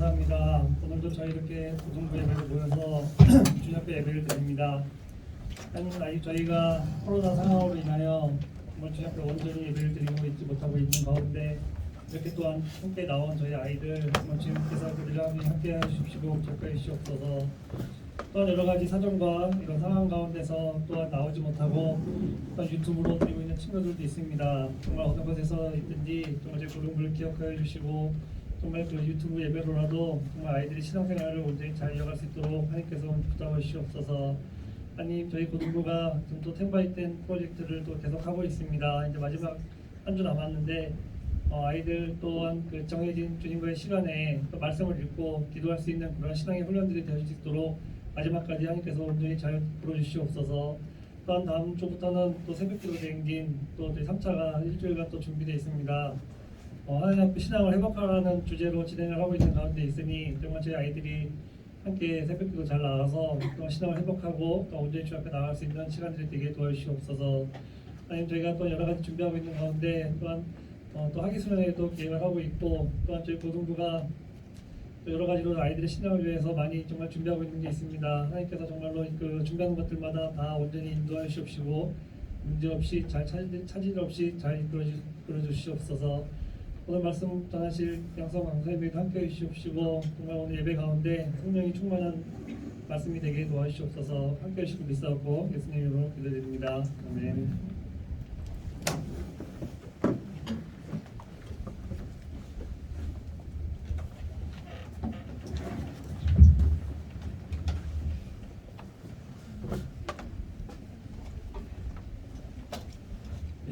감사합니다. 오늘도 저희 이렇게 고등부 예배를 모여서 주일학교 예배를 드립니다. 하나님, 아직 저희가 코로나 상황으로 인하여 정말 주일학교 온전히 예배를 드리고 있지 못하고 있는 가운데 이렇게 또한 함께 나온 저희 아이들 정말 주님께서 그들과 함께 하시고 격려해 주시옵소서. 또한 여러 가지 사정과 이런 상황 가운데서 또한 나오지 못하고 또한 유튜브로 드리고 있는 친구들도 있습니다. 정말 어떤 곳에서 있든지 정말 제 고등부를 기억하여 주시고 정말 그 유튜브 예배로라도 정말 아이들이 신앙생활을 온전히 잘 이어갈 수 있도록 하나님께서 부탁해 주시옵소서. 하나님, 저희 고등부가 지금 또 텐바이텐 프로젝트를 또 계속하고 있습니다. 이제 마지막 한 주 남았는데 아이들 또한 그 정해진 주님과의 시간에 또 말씀을 읽고 기도할 수 있는 그런 신앙의 훈련들이 될 수 있도록 마지막까지 하나님께서 온전히 잘 풀어주시옵소서. 또한 다음 주부터는 또 새벽기도 대행진 또 저희 3차가 일주일간 또 준비되어 있습니다. 하나님 앞에 신앙을 회복하라는 주제로 진행을 하고 있는 가운데 있으니 정말 저희 아이들이 함께 새벽기도 잘 나가서 또 신앙을 회복하고 또 온전히 주 앞에 나갈 수 있는 시간들이 되게 도와주시옵소서. 하나님, 저희가 또 여러 가지 준비하고 있는 가운데 또한 또 학기수련회도 계획을 하고 있고 또한 저희 고등부가 또 여러 가지로 아이들의 신앙을 위해서 많이 정말 준비하고 있는 게 있습니다. 하나님께서 정말로 그 준비하는 것들마다 다 온전히 인도하여 주시옵시고 문제 없이 잘 차질 없이 잘 이끌어 주시옵소서. 오늘 말씀 전하실 양성 강사님에게 함께해 주시옵시고 정말 오늘 예배 가운데 성령이 충만한 말씀이 되게 도와주시옵소서. 함께해 주시고 믿사옵고 예수님 이름으로 기도드립니다. 아멘.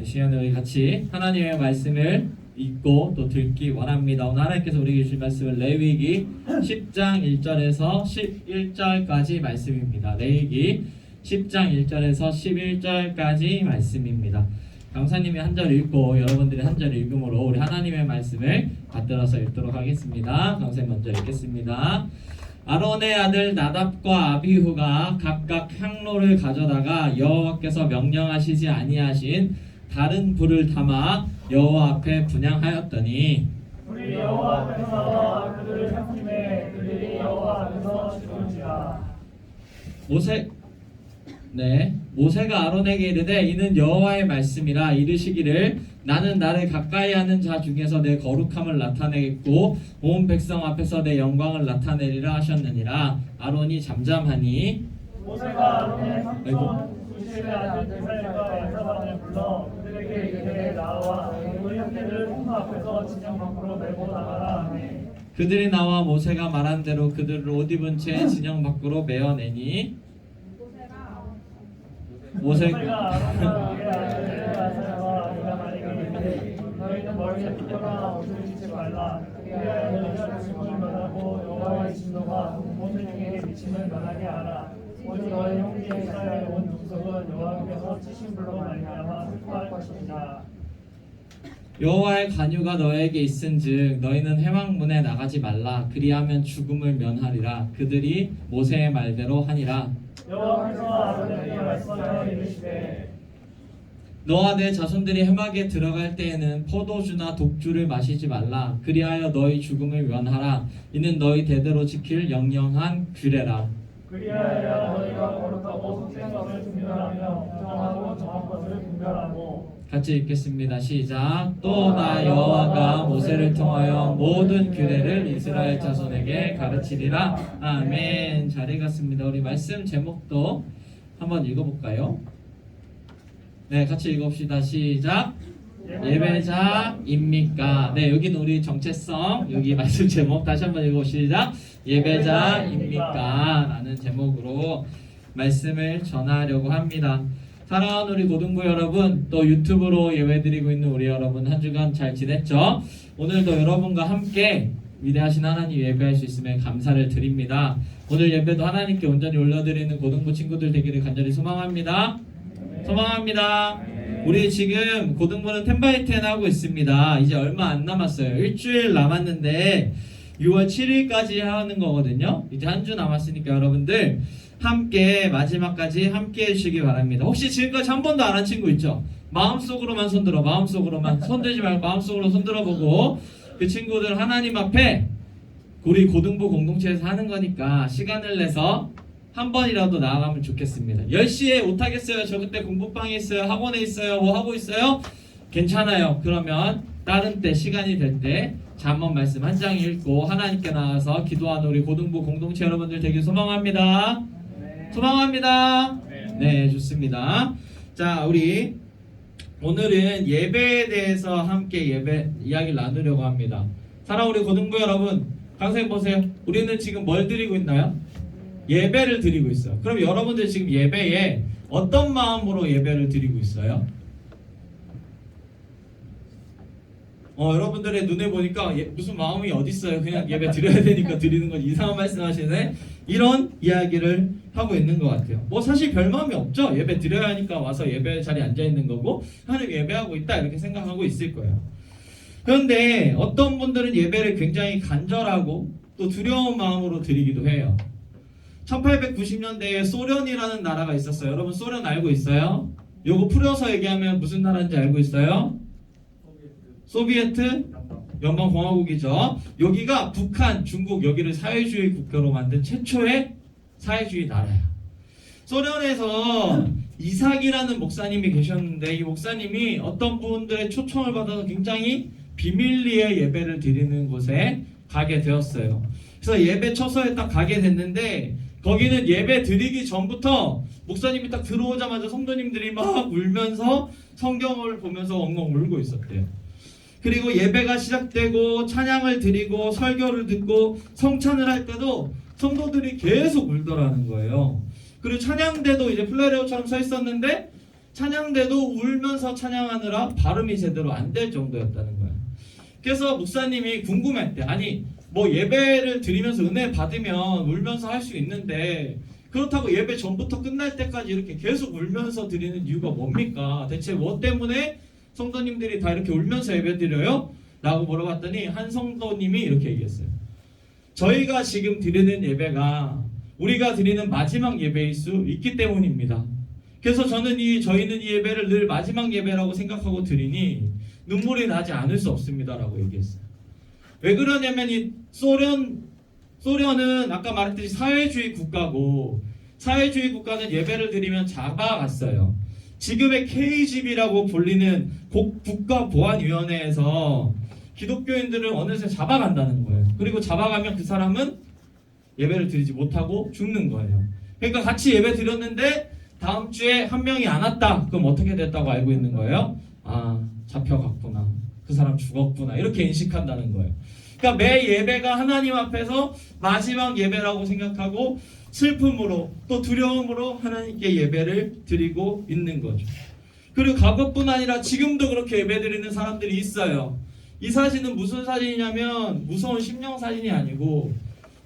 이 시간에 우리 같이 하나님의 말씀을 읽고 또 듣기 원합니다. 오늘 하나님께서 우리에게 주신 말씀은 레위기 10장 1절에서 11절까지 말씀입니다. 레위기 10장 1절에서 11절까지 말씀입니다. 강사님이 한 절 읽고 여러분들이 한 절 읽음으로 우리 하나님의 말씀을 받들어서 읽도록 하겠습니다. 강사님 먼저 읽겠습니다. 아론의 아들 나답과 아비후가 각각 향로를 가져다가 여호와께서 명령하시지 아니하신 다른 불을 담아 여호와 앞에 분향하였더니 우리 여호와 앞에서 그들을 삼킴에 그들이 여호와 앞에서 죽은지라. 모세가 아론에게 이르되 이는 여호와의 말씀이라 이르시기를 나는 나를 가까이하는 자 중에서 내 거룩함을 나타내겠고 온 백성 앞에서 내 영광을 나타내리라 하셨느니라. 아론이 잠잠하니 모세가 아론의 삼촌 구실의 아들 베살과 엘사반을 불러 그들에게 이르되 나와 우리 형제를 홍수 앞에서 진영 밖으로 메고 나가라 하매 그들이 나와 모세가 말한 대로 그들을 옷 입은 채 진영 밖으로 메어내니 모세가 아론과 그의 아들 엘사와 네가 말하기를 너희는 머리에 빗겨라 옷을 찢지 말라 그리하여 너희가 죽음을 면하고 여호와의 진노가 모세에게 미침을 면하게 하라. 오직 너희 형제 이스라엘 온 족속은 여호와께서 치신 불로 말미암아 슬퍼할 것이니라. 여호와의 간유가 너에게 있은즉 너희는 회막문에 나가지 말라. 그리하면 죽음을 면하리라. 그들이 모세의 말대로 하니라. 여호와께서 아론에게 말씀하여 이르시되 너와 내 자손들이 회막에 들어갈 때에는 포도주나 독주를 마시지 말라. 그리하여 너희 죽음을 면하라. 이는 너희 대대로 지킬 영영한 규례라. 그리하여 너희가 거룩하고 속된 것을 분별하며 부정하고 정한 것을 분별하고. 같이 읽겠습니다. 시작. 또 나 여호와가 모세를 통하여 모든 규례를 이스라엘 자손에게 가르치리라. 아멘. 잘 읽었습니다. 우리 말씀 제목도 한번 읽어볼까요? 네, 같이 읽읍시다. 시작. 예배자입니까? 네, 여기는 우리 정체성, 여기 말씀 제목 다시 한번 읽어봅시다. 예배자입니까? 라는 제목으로 말씀을 전하려고 합니다. 사랑하는 우리 고등부 여러분, 또 유튜브로 예배드리고 있는 우리 여러분, 한 주간 잘 지냈죠? 오늘도 여러분과 함께 위대하신 하나님 예배할 수 있음에 감사를 드립니다. 오늘 예배도 하나님께 온전히 올려드리는 고등부 친구들 되기를 간절히 소망합니다. 소망합니다. 우리 지금 고등부는 10x10 하고 있습니다. 이제 얼마 안 남았어요. 일주일 남았는데 6월 7일까지 하는 거거든요. 이제 한 주 남았으니까 여러분들 함께 마지막까지 함께 해주시기 바랍니다. 혹시 지금까지 한 번도 안 한 친구 있죠? 마음속으로만 손들어. 마음속으로만. 손들지 말고 마음속으로 손들어보고 그 친구들 하나님 앞에 우리 고등부 공동체에서 하는 거니까 시간을 내서 한 번이라도 나아가면 좋겠습니다. 10시에 못하겠어요. 저 그때 공부방에 있어요. 학원에 있어요. 뭐 하고 있어요? 괜찮아요. 그러면 다른 때 시간이 될 때 잠언 말씀 한 장 읽고 하나님께 나와서 기도하는 우리 고등부 공동체 여러분들 되길 소망합니다. 소망합니다. 네, 좋습니다. 자, 우리 오늘은 예배에 대해서 함께 예배 이야기를 나누려고 합니다. 사랑하는 우리 고등부 여러분, 강사님 보세요. 우리는 지금 뭘 드리고 있나요? 예배를 드리고 있어요. 그럼 여러분들 지금 예배에 어떤 마음으로 예배를 드리고 있어요? 여러분들의 눈에 보니까 무슨 마음이 어디 있어요? 그냥 예배 드려야 되니까 드리는 건 이상한 말씀하시네. 이런 이야기를 하고 있는 것 같아요. 뭐 사실 별 마음이 없죠. 예배 드려야 하니까 와서 예배 자리에 앉아 있는 거고 하나님 예배하고 있다 이렇게 생각하고 있을 거예요. 그런데 어떤 분들은 예배를 굉장히 간절하고 또 두려운 마음으로 드리기도 해요. 1890년대에 소련이라는 나라가 있었어요. 여러분 소련 알고 있어요? 요거 풀어서 얘기하면 무슨 나라인지 알고 있어요? 소비에트 연방공화국이죠. 여기가 북한, 중국 여기를 사회주의 국가로 만든 최초의 사회주의 나라야. 소련에서 이삭이라는 목사님이 계셨는데 이 목사님이 어떤 분들의 초청을 받아서 굉장히 비밀리에 예배를 드리는 곳에 가게 되었어요. 그래서 예배 처소에 딱 가게 됐는데 거기는 예배 드리기 전부터 목사님이 딱 들어오자마자 성도님들이 막 울면서 성경을 보면서 엉엉 울고 있었대요. 그리고 예배가 시작되고 찬양을 드리고 설교를 듣고 성찬을 할 때도 성도들이 계속 울더라는 거예요. 그리고 찬양대도 이제 플레레오처럼 서 있었는데 찬양대도 울면서 찬양하느라 발음이 제대로 안 될 정도였다는 거예요. 그래서 목사님이 궁금했대. 아니 뭐 예배를 드리면서 은혜 받으면 울면서 할 수 있는데 그렇다고 예배 전부터 끝날 때까지 이렇게 계속 울면서 드리는 이유가 뭡니까? 대체 뭐 때문에 성도님들이 다 이렇게 울면서 예배 드려요? 라고 물어봤더니 한 성도님이 이렇게 얘기했어요. 저희가 지금 드리는 예배가 우리가 드리는 마지막 예배일 수 있기 때문입니다. 그래서 저희는 이 예배를 늘 마지막 예배라고 생각하고 드리니 눈물이 나지 않을 수 없습니다 라고 얘기했어요. 왜 그러냐면 이 소련은 아까 말했듯이 사회주의 국가고 사회주의 국가는 예배를 드리면 잡아갔어요. 지금의 KGB라고 불리는 국가보안위원회에서 기독교인들을 어느새 잡아간다는 거예요. 그리고 잡아가면 그 사람은 예배를 드리지 못하고 죽는 거예요. 그러니까 같이 예배 드렸는데 다음 주에 한 명이 안 왔다. 그럼 어떻게 됐다고 알고 있는 거예요? 아, 잡혀갔구나. 그 사람 죽었구나. 이렇게 인식한다는 거예요. 그러니까 매 예배가 하나님 앞에서 마지막 예배라고 생각하고 슬픔으로 또 두려움으로 하나님께 예배를 드리고 있는 거죠. 그리고 과거뿐 아니라 지금도 그렇게 예배 드리는 사람들이 있어요. 이 사진은 무슨 사진이냐면 무서운 심령 사진이 아니고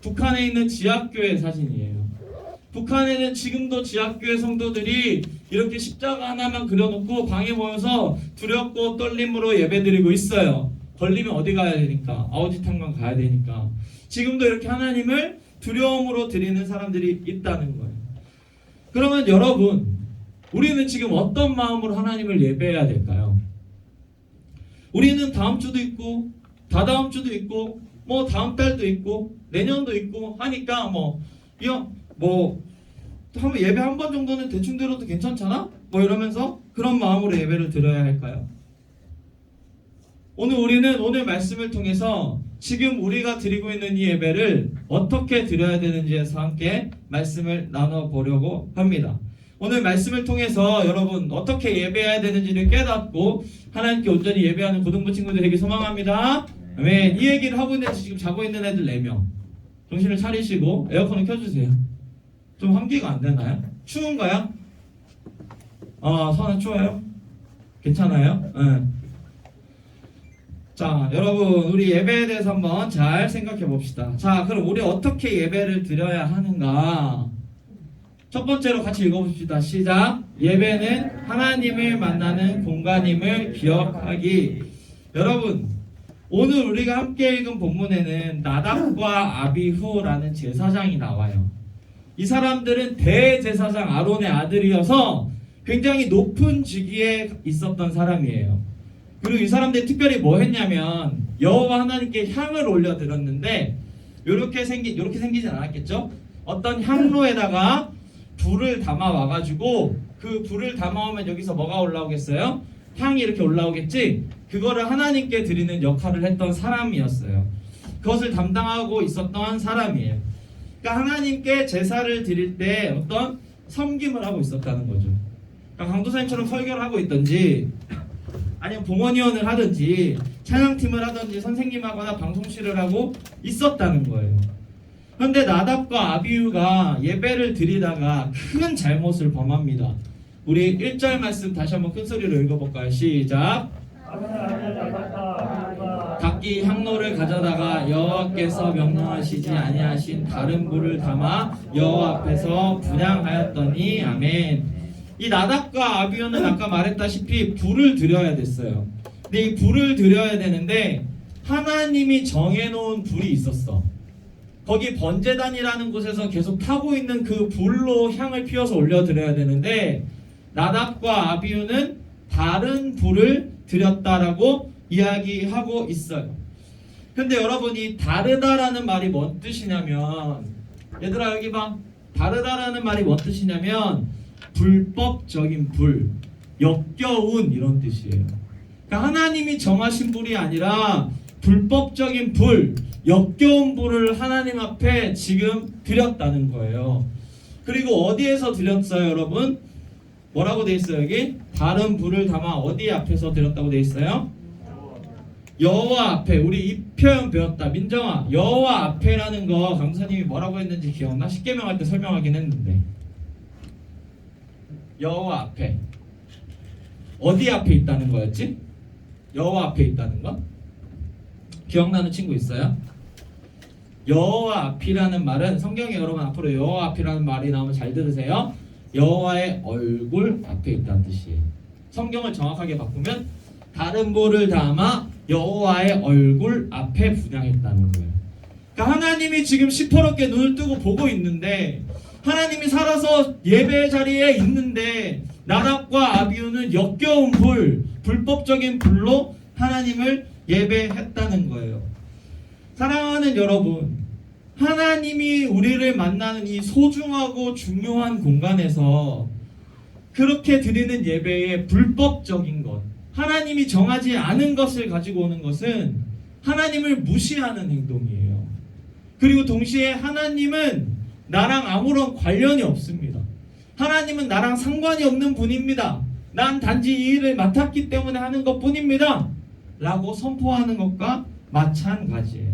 북한에 있는 지하교회 사진이에요. 북한에는 지금도 지하교회 성도들이 이렇게 십자가 하나만 그려놓고 방에 모여서 두렵고 떨림으로 예배드리고 있어요. 걸리면 어디 가야 되니까? 아우지탕만 가야 되니까. 지금도 이렇게 하나님을 두려움으로 드리는 사람들이 있다는 거예요. 그러면 여러분, 우리는 지금 어떤 마음으로 하나님을 예배해야 될까요? 우리는 다음 주도 있고 다다음 주도 있고 뭐 다음 달도 있고 내년도 있고 하니까 한번 예배 한 번 정도는 대충 들어도 괜찮잖아? 뭐 이러면서 그런 마음으로 예배를 드려야 할까요? 오늘 말씀을 통해서 지금 우리가 드리고 있는 이 예배를 어떻게 드려야 되는지에서 함께 말씀을 나눠보려고 합니다. 오늘 말씀을 통해서 여러분 어떻게 예배해야 되는지를 깨닫고 하나님께 온전히 예배하는 고등부 친구들 되길 소망합니다. 아멘. 이 얘기를 하고 있는데 지금 자고 있는 애들 4명 정신을 차리시고 에어컨을 켜주세요. 좀 환기가 안 되나요? 추운가요? 선은 추워요? 괜찮아요? 네. 자, 여러분 우리 예배에 대해서 한번 잘 생각해 봅시다. 자, 그럼 우리 어떻게 예배를 드려야 하는가? 첫 번째로 같이 읽어봅시다. 시작. 예배는 하나님을 만나는 공간임을 기억하기. 여러분, 오늘 우리가 함께 읽은 본문에는 나답과 아비후라는 제사장이 나와요. 이 사람들은 대제사장 아론의 아들이어서 굉장히 높은 직위에 있었던 사람이에요. 그리고 이 사람들이 특별히 뭐 했냐면 여호와 하나님께 향을 올려드렸는데 요렇게 생기진 않았겠죠? 어떤 향로에다가 불을 담아 와가지고 그 불을 담아오면 여기서 뭐가 올라오겠어요? 향이 이렇게 올라오겠지? 그거를 하나님께 드리는 역할을 했던 사람이었어요. 그것을 담당하고 있었던 사람이에요. 그러니까 하나님께 제사를 드릴 때 어떤 섬김을 하고 있었다는 거죠. 그러니까 강도사님처럼 설교를 하고 있든지 아니면 봉헌위원을 하든지 찬양팀을 하든지 선생님하거나 방송실을 하고 있었다는 거예요. 그런데 나답과 아비후가 예배를 드리다가 큰 잘못을 범합니다. 우리 1절 말씀 다시 한번 큰 소리로 읽어볼까요? 시작. 각기 향로를 가져다가 여호와께서 명령하시지 아니하신 다른 불을 담아 여호와 앞에서 분향하였더니 아멘. 이 나답과 아비후는 아까 말했다시피 불을 드려야 됐어요. 근데 이 불을 드려야 되는데 하나님이 정해놓은 불이 있었어. 거기 번제단이라는 곳에서 계속 타고 있는 그 불로 향을 피워서 올려드려야 되는데 나답과 아비후는 다른 불을 드렸다라고 이야기하고 있어요. 근데 여러분이 다르다라는 말이 뭔 뜻이냐면, 얘들아 여기 봐. 다르다라는 말이 뭔 뜻이냐면 불법적인 불, 역겨운 이런 뜻이에요. 그러니까 하나님이 정하신 불이 아니라 불법적인 불, 역겨운 불을 하나님 앞에 지금 드렸다는 거예요. 그리고 어디에서 드렸어요, 여러분? 뭐라고 돼 있어요, 여기? 다른 불을 담아 어디 앞에서 드렸다고 돼 있어요? 여호와 앞에. 우리 이 표현 배웠다. 민정아, 여호와 앞에라는 거 강사님이 뭐라고 했는지 기억나? 십계명 할 때 설명하긴 했는데. 여호와 앞에. 어디 앞에 있다는 거였지? 여호와 앞에 있다는 거? 기억나는 친구 있어요? 여호와 앞이라는 말은 성경에 여러분 앞으로 여호와 앞이라는 말이 나오면 잘 들으세요. 여호와의 얼굴 앞에 있다는 뜻이에요. 성경을 정확하게 바꾸면 다른 불을 담아 여호와의 얼굴 앞에 분향했다는 거예요. 그러니까 하나님이 지금 시퍼렇게 눈을 뜨고 보고 있는데, 하나님이 살아서 예배 자리에 있는데 나답과 아비후는 역겨운 불, 불법적인 불로 하나님을 예배했다는 거예요. 사랑하는 여러분, 하나님이 우리를 만나는 이 소중하고 중요한 공간에서 그렇게 드리는 예배의 불법적인 것, 하나님이 정하지 않은 것을 가지고 오는 것은 하나님을 무시하는 행동이에요. 그리고 동시에 하나님은 나랑 아무런 관련이 없습니다. 하나님은 나랑 상관이 없는 분입니다. 난 단지 이 일을 맡았기 때문에 하는 것뿐입니다. 라고 선포하는 것과 마찬가지예요.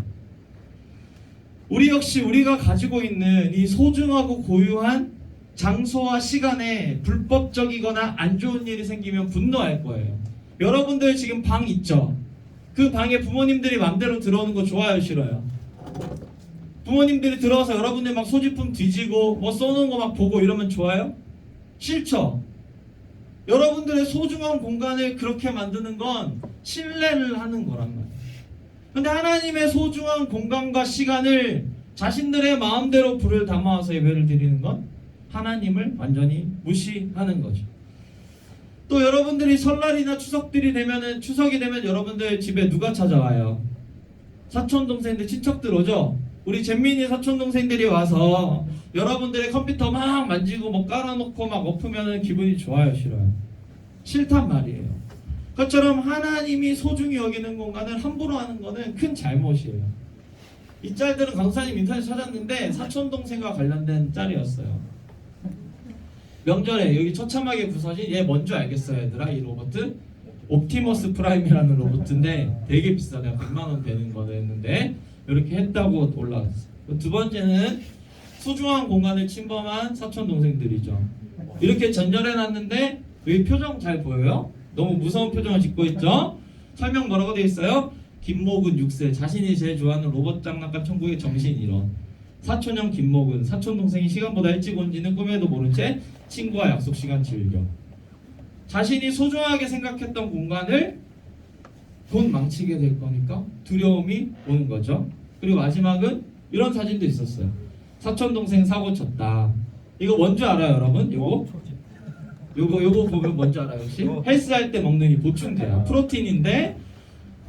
우리 역시 우리가 가지고 있는 이 소중하고 고유한 장소와 시간에 불법적이거나 안 좋은 일이 생기면 분노할 거예요. 여러분들 지금 방 있죠? 그 방에 부모님들이 맘대로 들어오는 거 좋아요, 싫어요? 부모님들이 들어와서 여러분들 막 소지품 뒤지고 뭐 써놓은 거 막 보고 이러면 좋아요? 싫죠? 여러분들의 소중한 공간을 그렇게 만드는 건 신뢰를 하는 거란 말이에요. 근데 하나님의 소중한 공간과 시간을 자신들의 마음대로 불을 담아와서 예배를 드리는 건 하나님을 완전히 무시하는 거죠. 또 여러분들이 설날이나 추석이 되면 여러분들 집에 누가 찾아와요? 사촌 동생들, 친척들 오죠? 우리 잼민이 사촌 동생들이 와서 여러분들의 컴퓨터 막 만지고 뭐 깔아놓고 막 엎으면 기분이 좋아요, 싫어요? 싫단 말이에요. 그것처럼 하나님이 소중히 여기는 공간을 함부로 하는 거는 큰 잘못이에요. 이 짤들은 강사님 인터넷 찾았는데 사촌 동생과 관련된 짤이었어요. 명절에 여기 처참하게 부서진, 얘 뭔지 알겠어요, 얘들아? 이 로봇 옵티머스 프라임이라는 로봇인데 되게 비싸. 내가 100만 원 되는 거였는데 이렇게 했다고 올라왔어. 두 번째는 소중한 공간을 침범한 사촌 동생들이죠. 이렇게 전절해놨는데 여기 표정 잘 보여요? 너무 무서운 표정을 짓고 있죠? 설명 뭐라고 되어 있어요? 김모근 6세, 자신이 제일 좋아하는 로봇 장난감 천국의 정신이론. 사촌형 김모근, 사촌 동생이 시간보다 일찍 온지는 꿈에도 모른 채 친구와 약속 시간 즐겨. 자신이 소중하게 생각했던 공간을 곧 망치게 될 거니까 두려움이 오는 거죠. 그리고 마지막은 이런 사진도 있었어요. 사촌 동생 사고 쳤다. 이거 뭔지 알아요, 여러분? 요거 보면 뭔지 알아요, 혹시? 헬스할 때 먹는 이 보충제야. 프로틴인데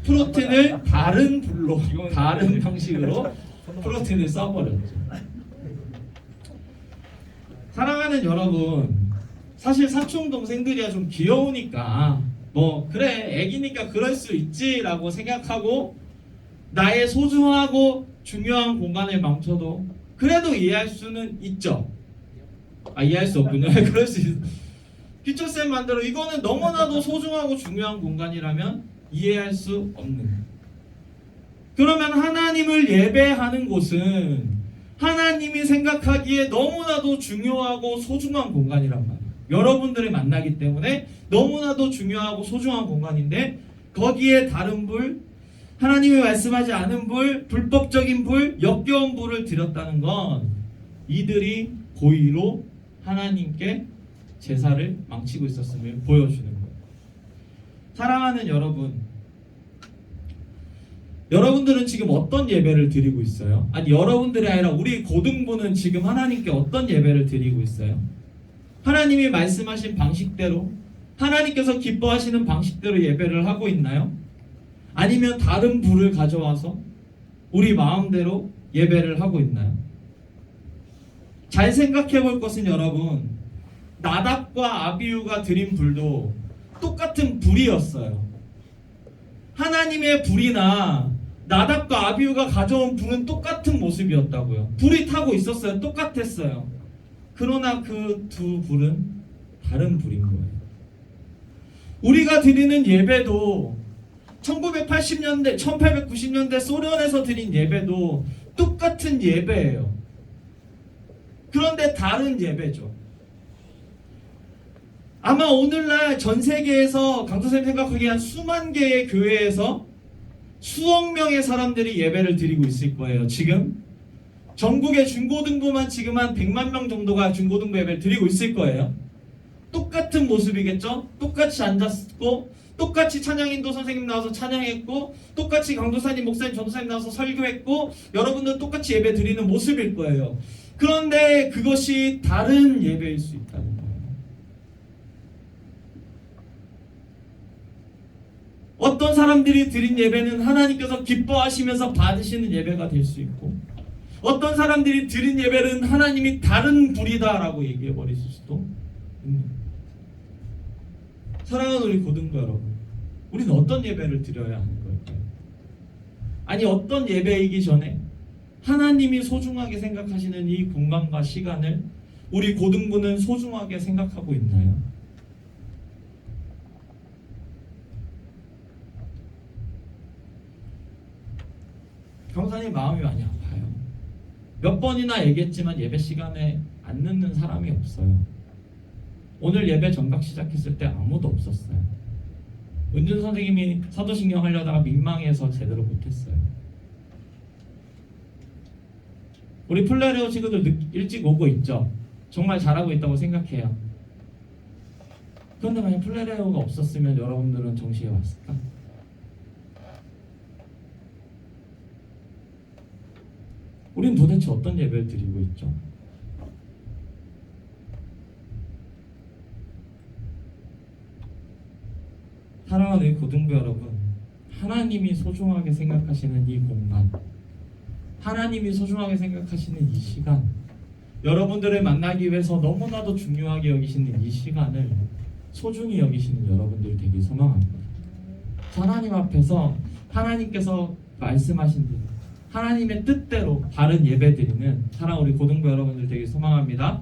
프로틴을 다른 불로, 다른 방식으로 프로틴을 써버렸죠. 사랑하는 여러분, 사실 사촌 동생들이야 좀 귀여우니까 뭐 그래 애기니까 그럴 수 있지라고 생각하고 나의 소중하고 중요한 공간을 망쳐도 그래도 이해할 수는 있죠. 이해할 수 없군요. 그럴 수 있어. 피처쌤 만대로 이거는 너무나도 소중하고 중요한 공간이라면 이해할 수 없는. 그러면 하나님을 예배하는 곳은 하나님이 생각하기에 너무나도 중요하고 소중한 공간이란 말이에요. 여러분들이 만나기 때문에 너무나도 중요하고 소중한 공간인데 거기에 다른 불, 하나님이 말씀하지 않은 불, 불법적인 불, 역겨운 불을 드렸다는 건 이들이 고의로 하나님께 제사를 망치고 있었음을 보여주는 거예요. 사랑하는 여러분, 여러분들은 지금 어떤 예배를 드리고 있어요? 아니 여러분들이 아니라 우리 고등부는 지금 하나님께 어떤 예배를 드리고 있어요? 하나님이 말씀하신 방식대로, 하나님께서 기뻐하시는 방식대로 예배를 하고 있나요? 아니면 다른 불을 가져와서 우리 마음대로 예배를 하고 있나요? 잘 생각해 볼 것은 여러분, 나답과 아비후가 드린 불도 똑같은 불이었어요. 하나님의 불이나 나답과 아비후가 가져온 불은 똑같은 모습이었다고요. 불이 타고 있었어요. 똑같았어요. 그러나 그 두 불은 다른 불인 거예요. 우리가 드리는 예배도 1980년대, 1890년대 소련에서 드린 예배도 똑같은 예배예요. 그런데 다른 예배죠. 아마 오늘날 전 세계에서 강도쌤 생각하기에 한 수만 개의 교회에서 수억 명의 사람들이 예배를 드리고 있을 거예요. 지금 전국의 중고등부만 지금 한 100만 명 정도가 중고등부 예배를 드리고 있을 거예요. 똑같은 모습이겠죠? 똑같이 앉았고 똑같이 찬양인도 선생님 나와서 찬양했고 똑같이 강도사님, 목사님, 전도사님 나와서 설교했고 여러분들 똑같이 예배 드리는 모습일 거예요. 그런데 그것이 다른 예배일 수 있다는 거예요. 어떤 사람들이 드린 예배는 하나님께서 기뻐하시면서 받으시는 예배가 될 수 있고 어떤 사람들이 드린 예배는 하나님이 다른 불이다라고 얘기해 버릴 수도 있는. 사랑하는 우리 고등부 여러분, 우리는 어떤 예배를 드려야 하는 걸까요? 아니 어떤 예배이기 전에 하나님이 소중하게 생각하시는 이 공간과 시간을 우리 고등부는 소중하게 생각하고 있나요? 강사님 마음이 많이 아파요. 몇 번이나 얘기했지만 예배 시간에 안 늦는 사람이 없어요. 오늘 예배 정각 시작했을 때 아무도 없었어요. 은준 선생님이 사도신경 하려다가 민망해서 제대로 못했어요. 우리 플레레오 친구들 일찍 오고 있죠. 정말 잘하고 있다고 생각해요. 그런데 만약 플레레오가 없었으면 여러분들은 정시에 왔을까? 우린 도대체 어떤 예배를 드리고 있죠? 사랑하는 고등부 여러분, 하나님이 소중하게 생각하시는 이 공간, 하나님이 소중하게 생각하시는 이 시간, 여러분들을 만나기 위해서 너무나도 중요하게 여기시는 이 시간을 소중히 여기시는 여러분들 되기 소망합니다. 하나님 앞에서 하나님께서 말씀하신 대로 하나님의 뜻대로 바른 예배 드리는 사랑 우리 고등부 여러분들 되기 소망합니다.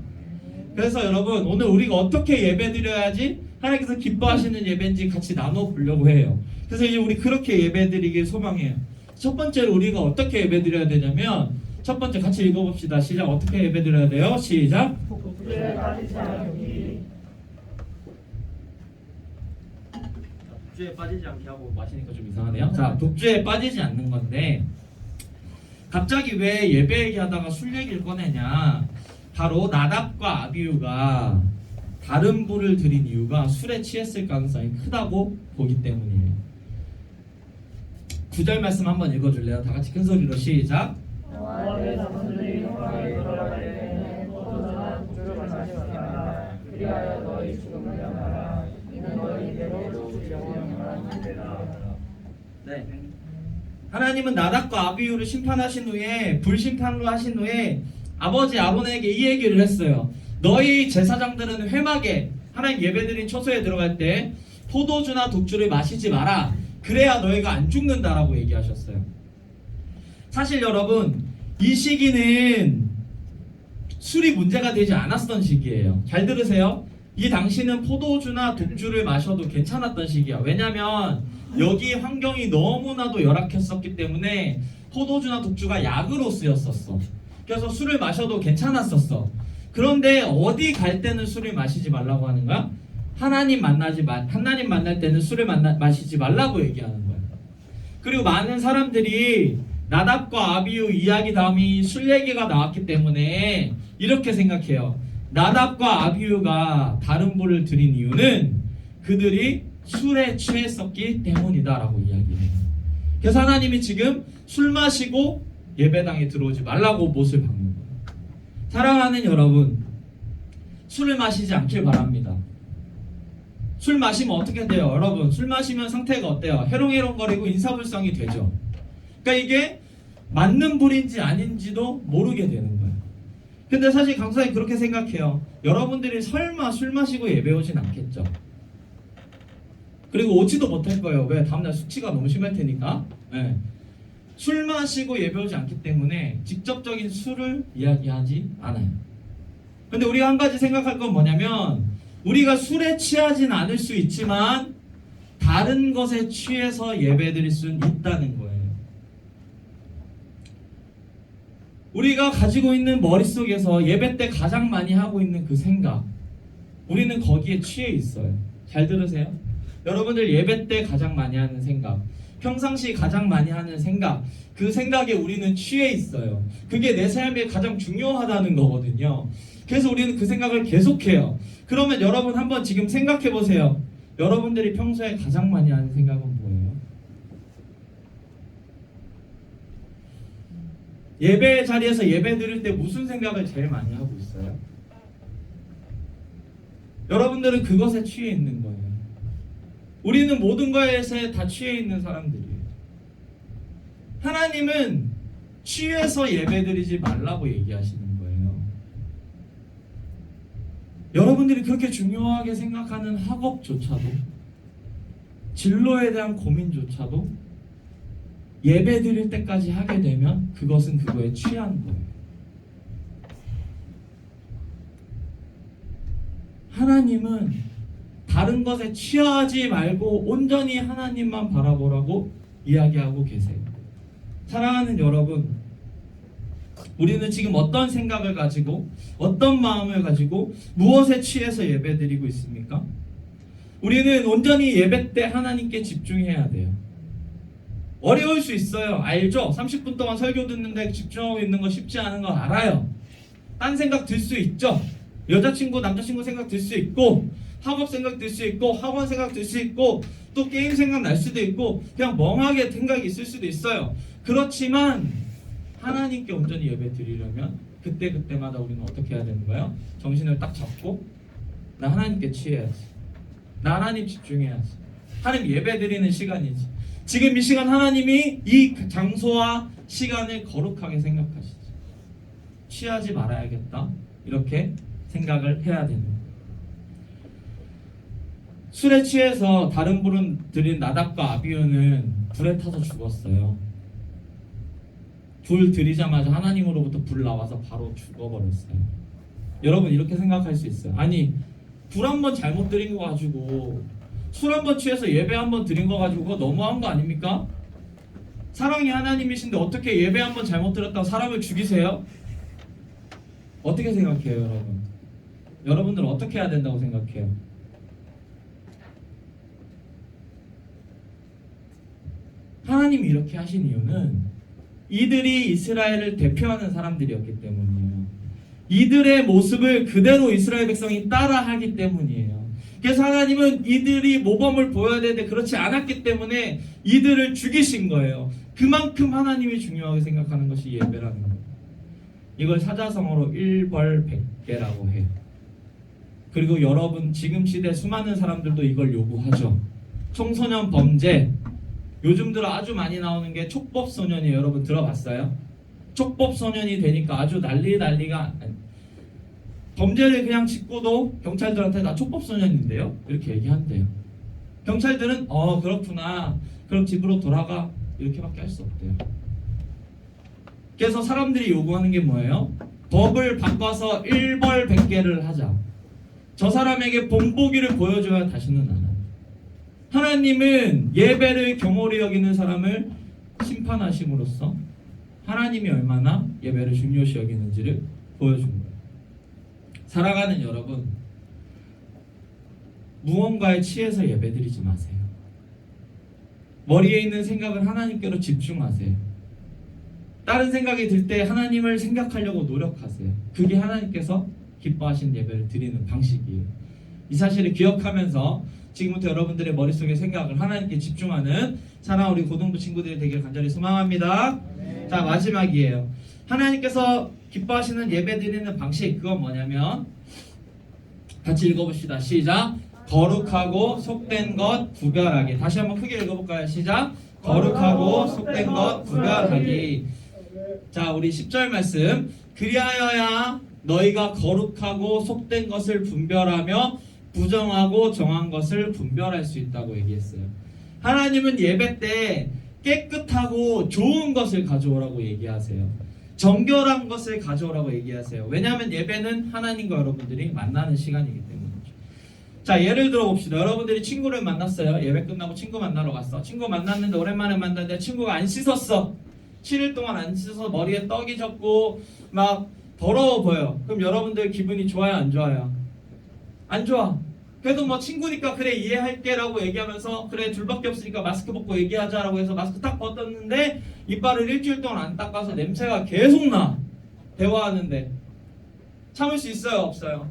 그래서 여러분 오늘 우리가 어떻게 예배 드려야지 하나님께서 기뻐하시는 예배인지 같이 나눠 보려고 해요. 그래서 이제 우리 그렇게 예배 드리길 소망해요. 첫 번째로 우리가 어떻게 예배 드려야 되냐면 첫 번째 같이 읽어봅시다. 시작. 어떻게 예배 드려야 돼요? 시작. 독주에 빠지지 않기. 독주에 빠지지 않게 하고 마시니까 좀 이상하네요. 자, 독주에 빠지지 않는 건데 갑자기 왜 예배 얘기하다가 술 얘기를 꺼내냐? 바로 나답과 아비후가 다른 불을 드린 이유가 술에 취했을 가능성이 크다고 보기 때문이에요. 9절 말씀 한번 읽어줄래요? 다 같이 큰 소리로 시작. 너의 자손들이 영광에 들어갈 때에는 포도주나 독주를 마시지 말라. 그리하여 너희 죽음을 면하라. 이는 너희 배로 죽을 영원한 기대다. 네. 하나님은 나답과 아비후를 심판하신 후에 불심판으로 하신 후에 아버지 아론에게 이 얘기를 했어요. 너희 제사장들은 회막에 하나님 예배드린 처소에 들어갈 때 포도주나 독주를 마시지 마라. 그래야 너희가 안 죽는다라고 얘기하셨어요. 사실 여러분, 이 시기는 술이 문제가 되지 않았던 시기예요. 잘 들으세요. 이 당시는 포도주나 독주를 마셔도 괜찮았던 시기야. 왜냐면 여기 환경이 너무나도 열악했었기 때문에 포도주나 독주가 약으로 쓰였었어. 그래서 술을 마셔도 괜찮았었어. 그런데 어디 갈 때는 술을 마시지 말라고 하는 거야? 하나님 만날 때는 술을 마시지 말라고 얘기하는 거야. 그리고 많은 사람들이 나답과 아비후 이야기 다음이 술 얘기가 나왔기 때문에 이렇게 생각해요. 나답과 아비후가 다른 불을 드린 이유는 그들이 술에 취했었기 때문이다라고 이야기해요. 그래서 하나님이 지금 술 마시고 예배당에 들어오지 말라고 못을 박는 거예요. 사랑하는 여러분, 술을 마시지 않길 바랍니다. 술 마시면 어떻게 돼요? 여러분, 술 마시면 상태가 어때요? 해롱해롱거리고 인사불성이 되죠. 그러니까 이게 맞는 불인지 아닌지도 모르게 되는 거예요. 근데 사실 강사님 그렇게 생각해요. 여러분들이 설마 술 마시고 예배 오진 않겠죠. 그리고 오지도 못할 거예요. 왜? 다음날 수치가 너무 심할 테니까. 네. 술 마시고 예배 오지 않기 때문에 직접적인 술을 이야기하지 않아요. 근데 우리가 한 가지 생각할 건 뭐냐면, 우리가 술에 취하진 않을 수 있지만 다른 것에 취해서 예배 드릴 수는 있다는 거예요. 우리가 가지고 있는 머릿속에서 예배 때 가장 많이 하고 있는 그 생각, 우리는 거기에 취해 있어요. 잘 들으세요. 여러분들 예배 때 가장 많이 하는 생각, 평상시 가장 많이 하는 생각, 그 생각에 우리는 취해 있어요. 그게 내 삶에 가장 중요하다는 거거든요. 그래서 우리는 그 생각을 계속해요. 그러면 여러분 한번 지금 생각해 보세요. 여러분들이 평소에 가장 많이 하는 생각은 뭐예요? 예배 자리에서 예배 드릴 때 무슨 생각을 제일 많이 하고 있어요? 여러분들은 그것에 취해 있는 거예요. 우리는 모든 것에 다 취해 있는 사람들이에요. 하나님은 취해서 예배 드리지 말라고 얘기하시는 거예요. 여러분들이 그렇게 중요하게 생각하는 학업조차도, 진로에 대한 고민조차도 예배 드릴 때까지 하게 되면 그것은 그거에 취한 거예요. 하나님은 다른 것에 취하지 말고 온전히 하나님만 바라보라고 이야기하고 계세요. 사랑하는 여러분, 우리는 지금 어떤 생각을 가지고 어떤 마음을 가지고 무엇에 취해서 예배드리고 있습니까? 우리는 온전히 예배 때 하나님께 집중해야 돼요. 어려울 수 있어요. 알죠? 30분 동안 설교 듣는데 집중하고 있는 거 쉽지 않은 거 알아요. 딴 생각 들 수 있죠. 여자친구 남자친구 생각 들 수 있고, 학업 생각 들 수 있고, 학원 생각 들 수 있고, 또 게임 생각 날 수도 있고, 그냥 멍하게 생각이 있을 수도 있어요. 그렇지만 하나님께 온전히 예배 드리려면 그때마다 우리는 어떻게 해야 되는 거예요? 정신을 딱 잡고 나 하나님께 취해야지, 나 하나님 집중해야지. 하나님 예배 드리는 시간이지. 지금 이 시간 하나님이 이 장소와 시간을 거룩하게 생각하시지. 취하지 말아야겠다, 이렇게 생각을 해야 되는 거예요. 술에 취해서 다른 불은 들인 나답과 아비후는 불에 타서 죽었어요. 불 들이자마자 하나님으로부터 불 나와서 바로 죽어버렸어요. 여러분 이렇게 생각할 수 있어요. 아니, 불 한 번 잘못 드린 거 가지고, 술 한 번 취해서 예배 한 번 드린 거 가지고 그거 너무한 거 아닙니까? 사랑이 하나님이신데 어떻게 예배 한 번 잘못 드렸다고 사람을 죽이세요? 어떻게 생각해요, 여러분? 여러분들은 어떻게 해야 된다고 생각해요? 하나님이 이렇게 하신 이유는 이들이 이스라엘을 대표하는 사람들이었기 때문이에요. 이들의 모습을 그대로 이스라엘 백성이 따라하기 때문이에요. 그래서 하나님은 이들이 모범을 보여야 되는데 그렇지 않았기 때문에 이들을 죽이신 거예요. 그만큼 하나님이 중요하게 생각하는 것이 예배라는 거예요. 이걸 사자성어로 일벌백계라고 해요. 그리고 여러분 지금 시대 수많은 사람들도 이걸 요구하죠. 청소년 범죄, 요즘 들어 아주 많이 나오는 게 촉법소년이에요. 여러분 들어봤어요? 촉법소년이 되니까 아주 난리가 범죄를 그냥 짓고도 경찰들한테 나 촉법소년인데요? 이렇게 얘기한대요. 경찰들은 그렇구나, 그럼 집으로 돌아가, 이렇게밖에 할 수 없대요. 그래서 사람들이 요구하는 게 뭐예요? 법을 바꿔서 1벌 100개를 하자. 저 사람에게 본보기를 보여줘야 다시는 안 한다. 하나님은 예배를 경홀히 여기는 사람을 심판하심으로써 하나님이 얼마나 예배를 중요시 여기는지를 보여준 거예요. 살아가는 여러분, 무언가에 취해서 예배드리지 마세요. 머리에 있는 생각을 하나님께로 집중하세요. 다른 생각이 들 때 하나님을 생각하려고 노력하세요. 그게 하나님께서 기뻐하신 예배를 드리는 방식이에요. 이 사실을 기억하면서 지금부터 여러분들의 머릿속에 생각을 하나님께 집중하는 사랑하는 우리 고등부 친구들이 되길 간절히 소망합니다. 자, 마지막이에요. 하나님께서 기뻐하시는 예배 드리는 방식, 그건 뭐냐면 같이 읽어봅시다. 시작. 거룩하고 속된 것 구별하기. 다시 한번 크게 읽어볼까요? 시작. 거룩하고 속된 것 구별하기. 자, 우리 10절 말씀. 그리하여야 너희가 거룩하고 속된 것을 분별하며 부정하고 정한 것을 분별할 수 있다고 얘기했어요. 하나님은 예배 때 깨끗하고 좋은 것을 가져오라고 얘기하세요. 정결한 것을 가져오라고 얘기하세요. 왜냐하면 예배는 하나님과 여러분들이 만나는 시간이기 때문이죠. 자, 예를 들어 봅시다. 여러분들이 친구를 만났어요. 예배 끝나고 친구 만나러 갔어. 친구 만났는데 오랜만에 만났는데 친구가 안 씻었어. 7일 동안 안 씻어서 머리에 떡이 졌고 막 더러워 보여. 그럼 여러분들 기분이 좋아요, 안 좋아요? 안 좋아. 그래도 뭐 친구니까 그래 이해할게 라고 얘기하면서 그래 둘밖에 없으니까 마스크 벗고 얘기하자라고 해서 마스크 딱 벗었는데 이빨을 일주일 동안 안 닦아서 냄새가 계속 나. 대화하는데 참을 수 있어요, 없어요?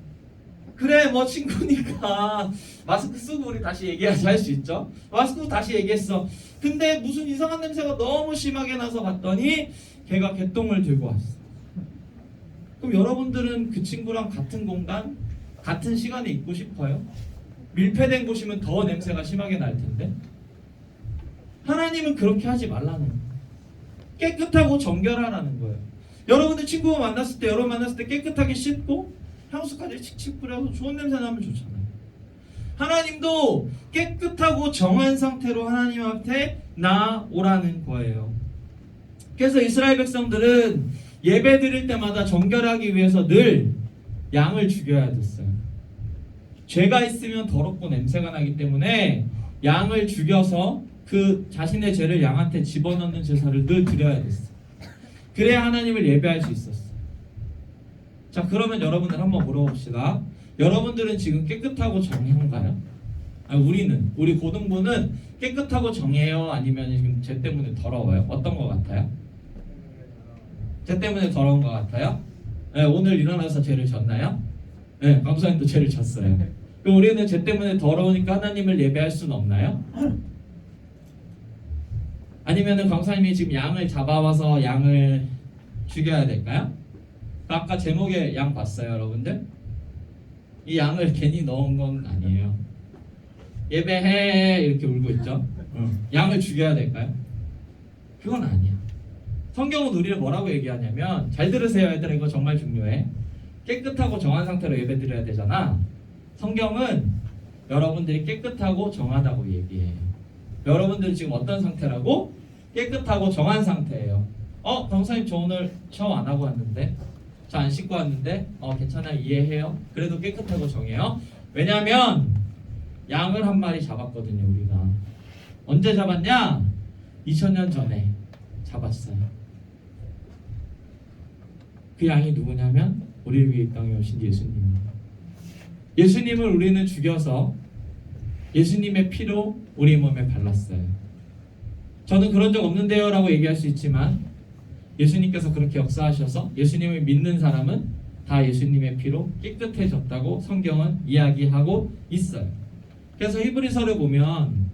그래 뭐 친구니까 마스크 쓰고 우리 다시 얘기하자 할 수 있죠. 마스크 다시 얘기했어. 근데 무슨 이상한 냄새가 너무 심하게 나서 봤더니 걔가 개똥을 들고 왔어. 그럼 여러분들은 그 친구랑 같은 공간, 같은 시간에 있고 싶어요? 밀폐된 곳이면 더 냄새가 심하게 날 텐데. 하나님은 그렇게 하지 말라는 거예요. 깨끗하고 정결하라는 거예요. 여러분들 친구가 만났을 때, 여러분 만났을 때 깨끗하게 씻고 향수까지 칙칙 뿌려서 좋은 냄새 나면 좋잖아요. 하나님도 깨끗하고 정한 상태로 하나님 앞에 나오라는 거예요. 그래서 이스라엘 백성들은 예배 드릴 때마다 정결하기 위해서 늘 양을 죽여야 됐어요. 죄가 있으면 더럽고 냄새가 나기 때문에 양을 죽여서 그 자신의 죄를 양한테 집어넣는 제사를 늘 드려야 됐어요. 그래야 하나님을 예배할 수 있었어요. 자, 그러면 여러분들 한번 물어봅시다. 여러분들은 지금 깨끗하고 정의한가요? 우리 고등부는 깨끗하고 정의해요? 아니면 지금 죄 때문에 더러워요? 어떤 것 같아요? 죄 때문에 더러운 것 같아요? 네, 오늘 일어나서 죄를 졌나요? 네, 강수사님도 죄를 졌어요. 그럼 우리는 죄 때문에 더러우니까 하나님을 예배할 수는 없나요? 아니면은 강사님이 지금 양을 잡아와서 양을 죽여야 될까요? 아까 제목에 양 봤어요, 여러분들? 이 양을 괜히 넣은 건 아니에요. 예배해 이렇게 울고 있죠. 양을 죽여야 될까요? 그건 아니야. 성경은 우리를 뭐라고 얘기하냐면, 잘 들으세요 얘들아, 이거 정말 중요해. 깨끗하고 정한 상태로 예배 드려야 되잖아. 성경은 여러분들이 깨끗하고 정하다고 얘기해요. 여러분들이 지금 어떤 상태라고? 깨끗하고 정한 상태예요. 강사님 저 오늘 샤워 안 하고 왔는데, 저 안 씻고 왔는데, 괜찮아요, 이해해요. 그래도 깨끗하고 정해요. 왜냐하면 양을 한 마리 잡았거든요. 우리가 언제 잡았냐? 2000년 전에 잡았어요. 그 양이 누구냐면 우리를 위해 이 땅에 오신 예수님입니다. 예수님을 우리는 죽여서 예수님의 피로 우리 몸에 발랐어요. 저는 그런 적 없는데요 라고 얘기할 수 있지만, 예수님께서 그렇게 역사하셔서 예수님을 믿는 사람은 다 예수님의 피로 깨끗해졌다고 성경은 이야기하고 있어요. 그래서 히브리서를 보면,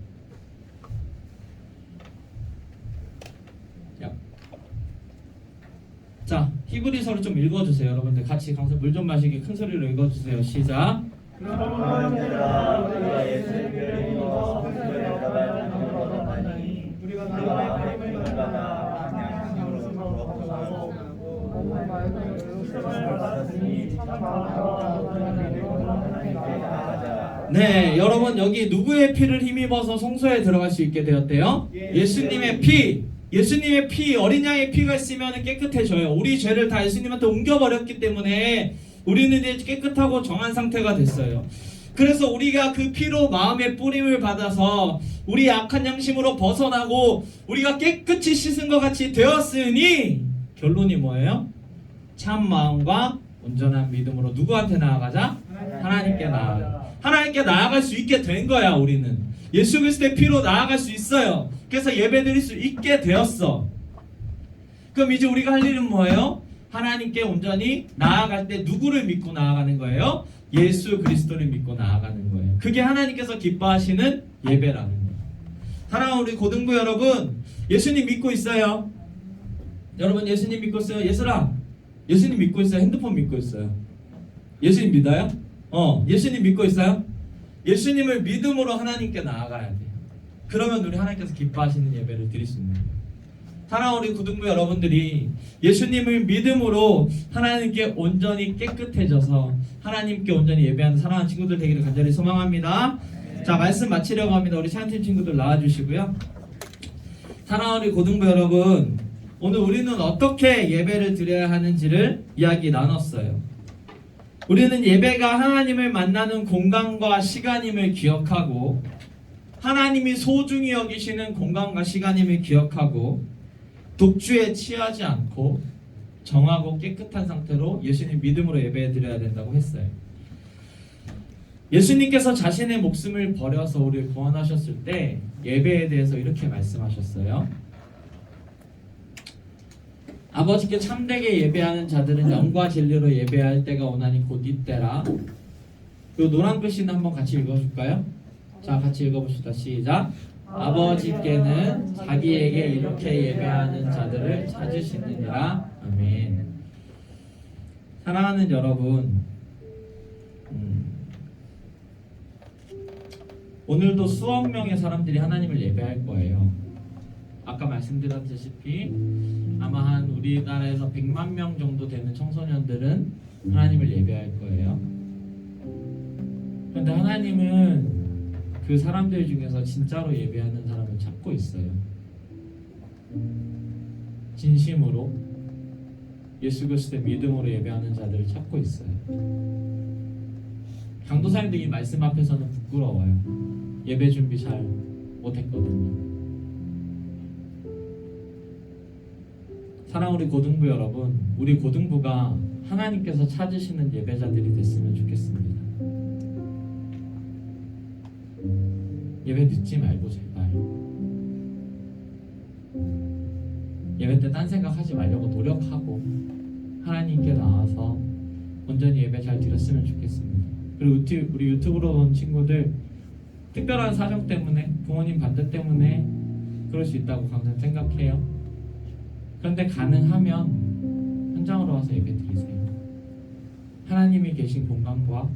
자, 히브리서를 좀 읽어주세요. 여러분들 같이 강사 물 좀 마시게 큰 소리로 읽어주세요. 시작. 네, 여러분 여기 누구의 피를 힘입어서 성소에 들어갈 수 있게 되었대요? 예수님의 피. 예수님의 피, 어린 양의 피가 있으면 깨끗해져요. 우리 죄를 다 예수님한테 옮겨버렸기 때문에 우리는 이제 깨끗하고 정한 상태가 됐어요. 그래서 우리가 그 피로 마음의 뿌림을 받아서 우리 악한 양심으로 벗어나고 우리가 깨끗이 씻은 것 같이 되었으니 결론이 뭐예요? 참 마음과 온전한 믿음으로 누구한테 나아가자? 하나님께 나아가. 하나님께 나아갈 수 있게 된 거야. 우리는 예수 그리스도의 피로 나아갈 수 있어요. 그래서 예배드릴 수 있게 되었어. 그럼 이제 우리가 할 일은 뭐예요? 하나님께 온전히 나아갈 때 누구를 믿고 나아가는 거예요? 예수 그리스도를 믿고 나아가는 거예요. 그게 하나님께서 기뻐하시는 예배라는 거예요. 사랑하는 우리 고등부 여러분, 예수님 믿고 있어요? 여러분 예수님 믿고 있어요? 예슬아, 예수님 믿고 있어요? 핸드폰 믿고 있어요? 예수님 믿어요? 예수님 믿고 있어요? 예수님을 믿음으로 하나님께 나아가야 돼요. 그러면 우리 하나님께서 기뻐하시는 예배를 드릴 수 있는 거예요. 사랑하는 우리 고등부 여러분들이 예수님을 믿음으로 하나님께 온전히 깨끗해져서 하나님께 온전히 예배하는 사랑하는 친구들 되기를 간절히 소망합니다. 자, 말씀 마치려고 합니다. 우리 찬양팀 친구들 나와주시고요. 사랑하는 우리 고등부 여러분, 오늘 우리는 어떻게 예배를 드려야 하는지를 이야기 나눴어요. 우리는 예배가 하나님을 만나는 공간과 시간임을 기억하고 하나님이 소중히 여기시는 공간과 시간임을 기억하고 독주에 취하지 않고 정하고 깨끗한 상태로 예수님 믿음으로 예배 드려야 된다고 했어요. 예수님께서 자신의 목숨을 버려서 우리를 구원하셨을 때 예배에 대해서 이렇게 말씀하셨어요. 아버지께 참되게 예배하는 자들은 영과 진리로 예배할 때가 오나니 곧 이때라. 이 노란 글씨는 한번 같이 읽어줄까요? 자, 같이 읽어봅시다. 시작. 아버지께는 자기에게 이렇게 예배하는 자들을 찾으시느니라. 아멘. 사랑하는 여러분, 오늘도 수억 명의 사람들이 하나님을 예배할 거예요. 아까 말씀드렸다시피 아마 한 우리나라에서 100만 명 정도 되는 청소년들은 하나님을 예배할 거예요. 그런데 하나님은 그 사람들 중에서 진짜로 예배하는 사람을 찾고 있어요. 진심으로 예수 그리스도의 믿음으로 예배하는 자들을 찾고 있어요. 강도사님들이 이 말씀 앞에서는 부끄러워요. 예배 준비 잘 못했거든요. 사랑하는 우리 고등부 여러분, 우리 고등부가 하나님께서 찾으시는 예배자들이 됐으면 좋겠습니다. 예배 늦지 말고 제발 예배 때 딴 생각하지 말려고 노력하고 하나님께 나와서 온전히 예배 잘 드렸으면 좋겠습니다. 그리고 우리 유튜브로 온 친구들 특별한 사정 때문에 부모님 반대 때문에 그럴 수 있다고 강단 생각해요. 그런데 가능하면 현장으로 와서 예배 드리세요. 하나님이 계신 공간과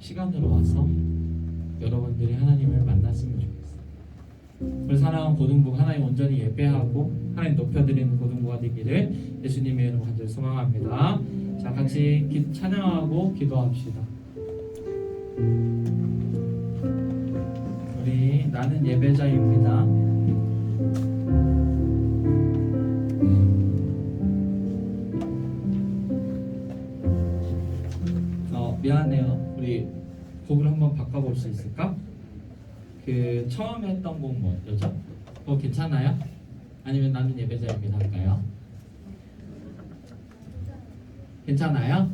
시간으로 와서 여러분들이 하나님을 만났으면 좋겠어요. 우리 사랑하는 고등부가 하나님 온전히 예배하고 하나님 높여드리는 고등부가 되기를 예수님의 이름으로 간절히 소망합니다. 자, 같이 찬양하고 기도합시다. 우리 나는 예배자입니다. 미안해요. 우리 곡을 한번 바꿔볼 수 있을까? 그 처음에 했던 곡 뭐였죠? 그거 괜찮아요? 아니면 나는 예배자입니다 할까요? 괜찮아요?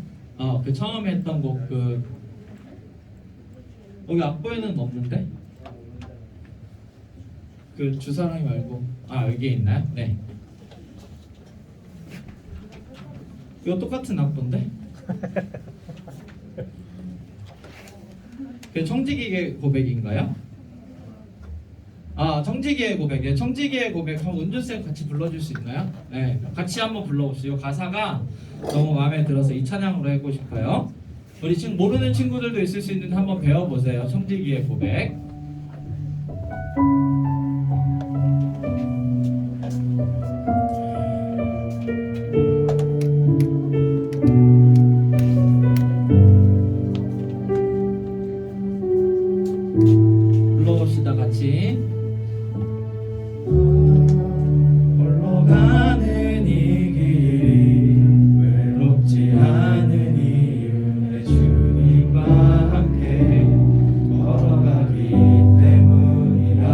그 처음에 했던 곡 여기 악보에는 없는데? 그 주사랑이 말고 여기에 있나요? 네. 이거 똑같은 악보인데? 그 청지기의 고백인가요? 청지기의 고백. 네, 청지기의 고백 한번 은준쌤 같이 불러줄 수 있나요? 네, 같이 한번 불러보시죠. 가사가 너무 마음에 들어서 이 찬양으로 하고 싶어요. 우리 지금 모르는 친구들도 있을 수 있는데 한번 배워보세요. 청지기의 고백. 같이 홀로 가는 이 길이 외롭지 않은 이유는 주님과 함께 걸어가기 때문이라.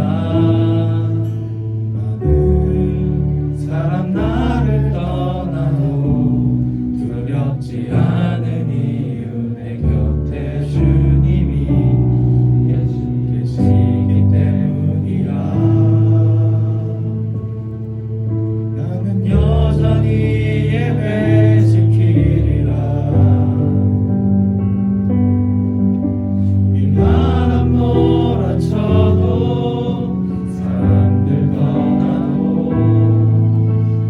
많은 사람 나를 떠나도 두렵지 않은 이유 내 곁에 주님이 계시기 때문이라. 나는 여전히 예배 지키리라. 이 바람 몰아쳐도 사람들 떠나도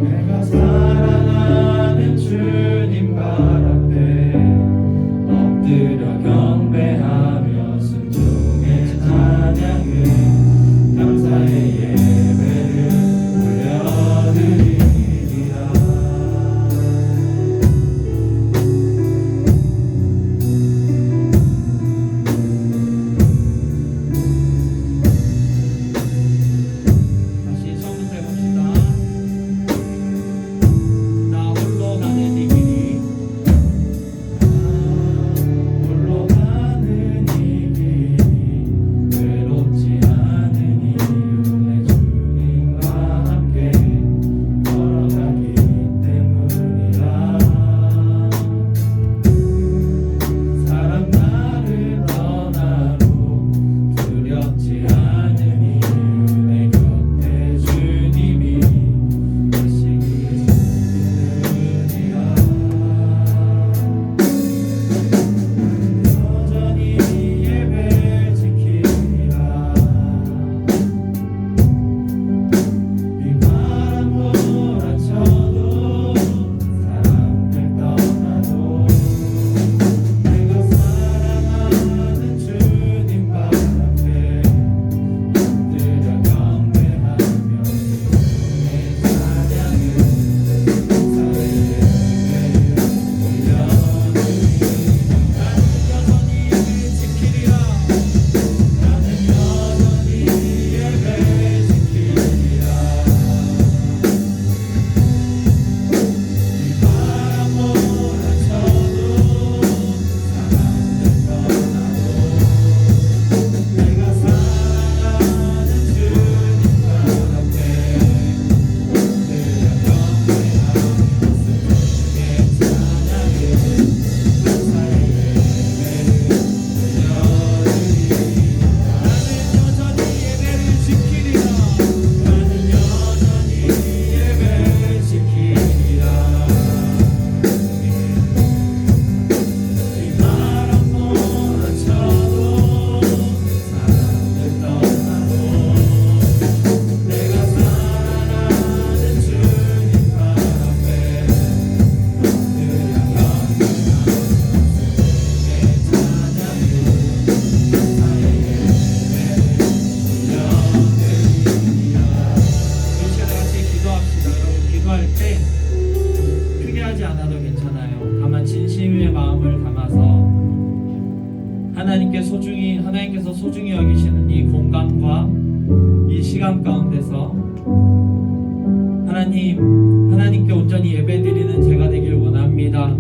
내가 사랑하는 주님 발 앞에 엎드려 경배하며 순종의 찬양을 감사의 예배를 올려드리리라. 다시 처음부터 해봅시다. 나 홀로 가는 이 길이 홀로 가는 이 길이 외롭지 않은 이유 내 주님과 함께 걸어가기 때문이라. 사람 나를 떠나도 두렵지 않은 이유 내 곁에 주님이 계시기 때문이라. 여전히 예배 지키리라. 이 바람 몰아쳐도 사람들 떠나도 내가 사랑하는 주님 발 앞에 엎드려 경배하며 순종의 찬양을 감사의 예배를 올려드리리라. 나는 여전히 예배 지키리라. 이 바람 몰아쳐도 사람들 떠나도 내가 사랑하는 주님 발 앞에 엎드려 경배하며 순종의 찬양을 감사의 예배를 나는 여전히 예배를 지키리라. 이 바람 몰아쳐도 사람들 떠나도 내가 사랑하는 주님 발 앞에 엎드려 경배하며 순종의 찬양을 감사의 예배를 이 시간에 같이 기도합시다. 여러분 기도할 때 크게 하지 않아도 괜찮아요. 다만 진심의 마음을 담아서 하나님께서 소중히 여기시는 이 공간과 이 시간 가운데서 하나님께 온전히 예배드리는 제가 되길 원합니다.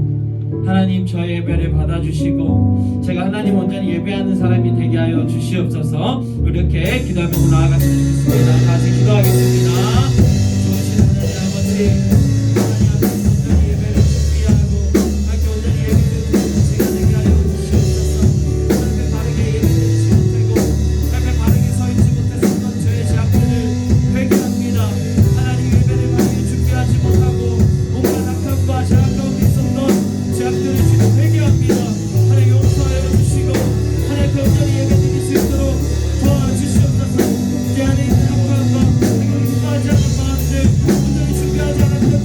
하나님 저의 예배를 받아주시고 제가 하나님 온전히 예배하는 사람이 되게 하여 주시옵소서. 이렇게 기도하면서 나아갔으면 좋겠습니다. 같이 기도하겠습니다. 좋으신 하나님 아버지, 하나님 앞에서 온전히 예배를 준비하고 함께 온전히 예배드리는 제가 되게 하여 주시옵소서. 앞에 바르게 예배드리지 못하고 앞에 바르게 서 있지 못했었던 저의 죄악들을 회개합니다. 하나님 예배를 바르게 준비하지 못하고 온갖 악함과 죄악 가운데 있었던 죄악들을 지금 회개합니다. 하나님 용서하여 주시고 하나님 온전히 예배드릴 수 있도록 도와주시옵소서. 내 안에 있는 악함과 하나님 용서하지 않은 마음들 온전히 준비하지 않았던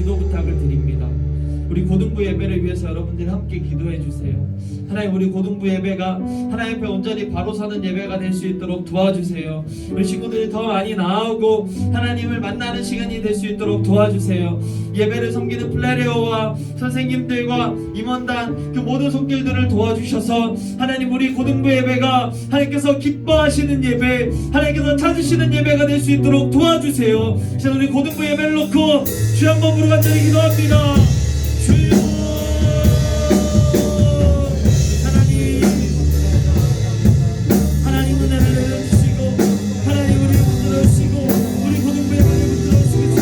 기도 부탁을 드립니다. 우리 고등부 예배를 위해서 여러분들이 함께 기도해 주세요. 하나님, 우리 고등부 예배가 하나님 앞에 온전히 바로 서는 예배가 될 수 있도록 도와주세요. 우리 친구들이 더 많이 나오고 하나님을 만나는 시간이 될 수 있도록 도와주세요. 예배를 섬기는 플레레오와 선생님들과 임원단 그 모든 손길들을 도와주셔서 하나님, 우리 고등부 예배가 하나님께서 기뻐하시는 예배, 하나님께서 찾으시는 예배가 될 수 있도록 도와주세요. 이제 우리 고등부 예배를 놓고 주 한 번 부르 간절히 기도합니다. 주여, 하나님 은혜를 내려주시고 하나님 우리를 붙들어주시고 우리 고등부 예배를 붙들어주시고